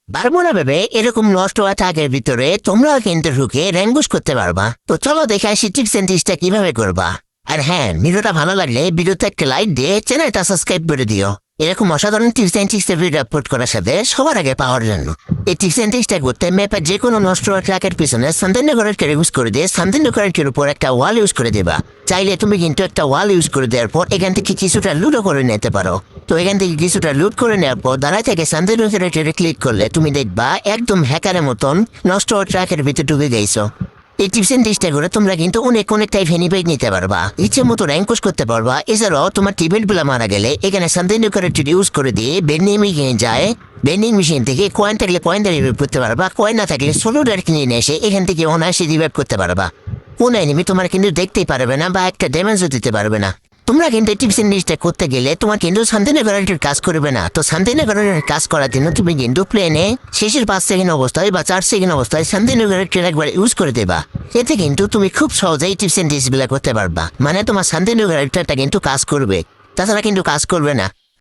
পারবো না ভেবে এরকম নষ্ট হওয়া ট্রাকের ভিতরে তোমরাও কিন্তু ঢুকে র্যাঙ্গুস করতে পারবা। তো চলো দেখে আসি টিপস এন্ড ট্রিক্সটা কিভাবে করবা। আর হ্যাঁ, ভিডিওটা ভালো লাগলে ভিডিওতে একটা লাইক দিয়ে চ্যানেলটা সাবস্ক্রাইব করে দিও এরকম অসাধারণ টিপস এন্ড ট্রিক্সের ভিডিও আপলোড করার সাথে সবার আগে পাওয়ার জন্য। এই টিপস এন্ড ট্রিক্সটা করতে ম্যাপের যে কোনো নষ্ট হওয়া ট্রাকের পিছনে সান্তিন্যগড়ের ইউজ করে দিয়ে সান্তিন্যগড়ের উপর একটা ওয়াল ইউজ করে দেবা। চাইলে তুমি কিন্তু একটা ওয়াল ইউজ করে দেওয়ার পর এখান থেকে কিছুটা লুটও করে নিতে পারো। তো এখান থেকে কিছুটা লুট করে নেওয়ার পর দাঁড়ায় থেকে সান্তিন্যগড়ের ক্লিক করলে তুমি দেখবা একদম হ্যাকারের মতন নষ্ট হওয়া ট্রাকের ভিতরে ঢুকে গেছো। এই টিপস এন্ড ট্রিক্সটা করে তোমরা কিন্তু অনেক টাইপ হেনিবাইট নিতে পারবা, ইচ্ছে মতো র্যাঙ্কোস করতে পারবা। এছাড়াও তোমার টিবেটগুলো মারা গেলে এখানে সান্তিন্যগড়ের ইউজ করে দিয়ে বেন্ডিং মেশিনে যায়, বেন্ডিং মেশিন থেকে কয়েন থাকলে কয়েন দিয়ে রিভাইভ করতে পারবা, কয়েন না থাকলে সোলো ডার্ক নিয়ে এসে এখান থেকে অনায়াসে রিভাইভ করতে পারবা। কোন এনিমি তোমার কিন্তু দেখতেই পারবে না বা একটা ড্যামেজও দিতে পারবে না। তোমরা কিন্তু টিপস এন্ড ট্রিক্সটা করতে গেলে তোমার কিন্তু সান্তিন্যগড়ের কাজ করবে না। তো সান্তিন্যগড়ের কাজ করার জন্য তুমি কিন্তু প্লেনে শেষের 5 সেকেন্ড অবস্থায় বা 4 সেকেন্ড অবস্থায় সান্তিন্যগড়ের ট্রেন একবার ইউজ করে দেবা। এতে কিন্তু তুমি খুব সহজেই টিপস এন্ড ট্রিক্সগুলো করতে পারবা, মানে তোমার সান্তিন্যগড়ের ট্রেনটা কিন্তু কাজ করবে, তাছাড়া কিন্তু কাজ করবে না।